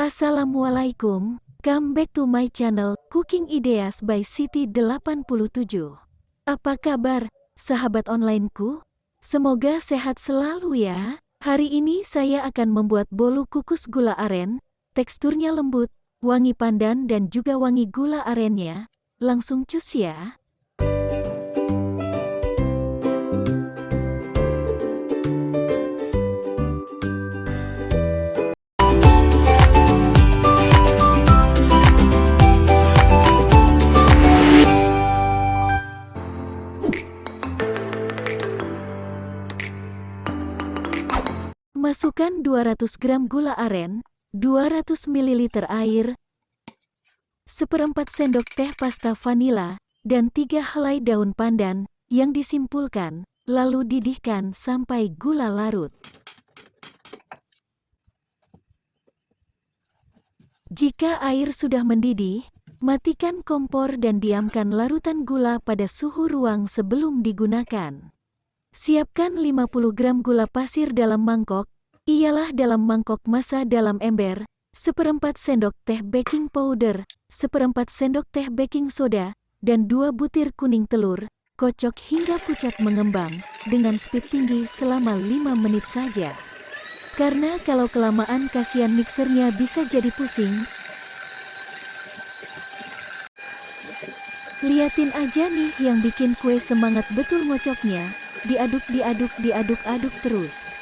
Assalamualaikum, come back to my channel Cooking Ideas by Siti 87. Apa kabar, sahabat onlineku? Semoga sehat selalu ya. Hari ini saya akan membuat bolu kukus gula aren. Teksturnya lembut, wangi pandan dan juga wangi gula arennya. Langsung cus ya. Masukkan 200 gram gula aren, 200 ml air, 1/4 sendok teh pasta vanila, dan 3 helai daun pandan yang disimpulkan, lalu didihkan sampai gula larut. Jika air sudah mendidih, matikan kompor dan diamkan larutan gula pada suhu ruang sebelum digunakan. Siapkan 50 gram gula pasir dalam mangkok. Ialah dalam mangkok masak dalam ember, 1/4 sendok teh baking powder, 1/4 sendok teh baking soda, dan 2 butir kuning telur. Kocok hingga pucat mengembang, dengan speed tinggi selama 5 menit saja. Karena kalau kelamaan kasihan mixernya bisa jadi pusing. Liatin aja nih yang bikin kue semangat betul ngocoknya, diaduk terus.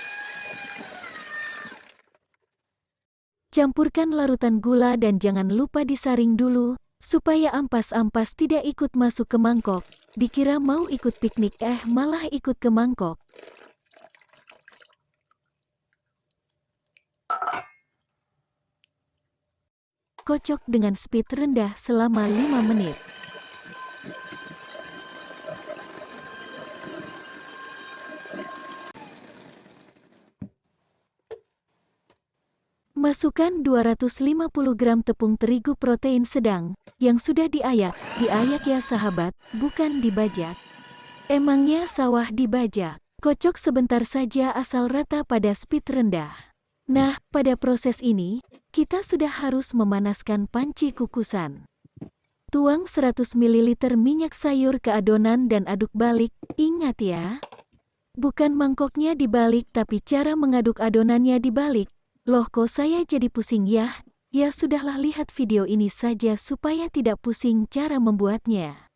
Campurkan larutan gula dan jangan lupa disaring dulu, supaya ampas-ampas tidak ikut masuk ke mangkok. Dikira mau ikut piknik malah ikut ke mangkok. Kocok dengan speed rendah selama 5 menit. Masukkan 250 gram tepung terigu protein sedang, yang sudah diayak ya sahabat, bukan dibajak. Emangnya sawah dibajak? Kocok sebentar saja asal rata pada speed rendah. Nah, pada proses ini, kita sudah harus memanaskan panci kukusan. Tuang 100 ml minyak sayur ke adonan dan aduk balik, ingat ya. Bukan mangkoknya dibalik tapi cara mengaduk adonannya dibalik. Loh kok saya jadi pusing ya? Ya sudahlah, lihat video ini saja supaya tidak pusing cara membuatnya.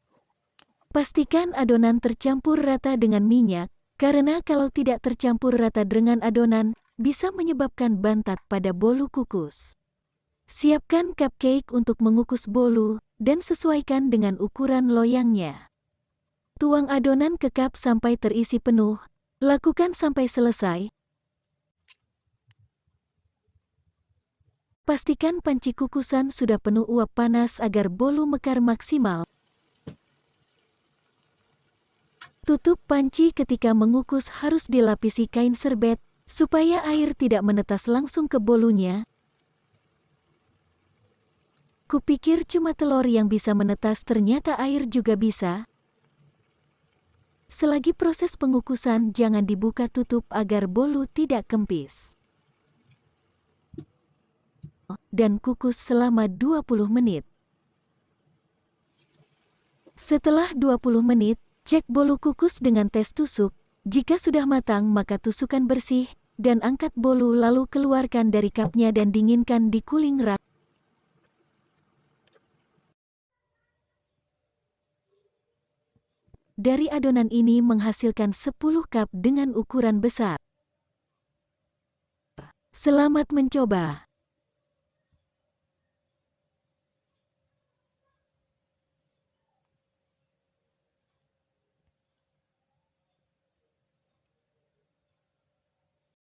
Pastikan adonan tercampur rata dengan minyak, karena kalau tidak tercampur rata dengan adonan, bisa menyebabkan bantat pada bolu kukus. Siapkan cupcake untuk mengukus bolu, dan sesuaikan dengan ukuran loyangnya. Tuang adonan ke cup sampai terisi penuh, lakukan sampai selesai. Pastikan panci kukusan sudah penuh uap panas agar bolu mekar maksimal. Tutup panci ketika mengukus harus dilapisi kain serbet, supaya air tidak menetes langsung ke bolunya. Kupikir cuma telur yang bisa menetas, ternyata air juga bisa. Selagi proses pengukusan jangan dibuka tutup agar bolu tidak kempis. Dan kukus selama 20 menit. Setelah 20 menit, cek bolu kukus dengan tes tusuk. Jika sudah matang maka tusukkan bersih, dan angkat bolu lalu keluarkan dari cupnya dan dinginkan di cooling rack. Dari adonan ini menghasilkan 10 cup dengan ukuran besar. Selamat mencoba!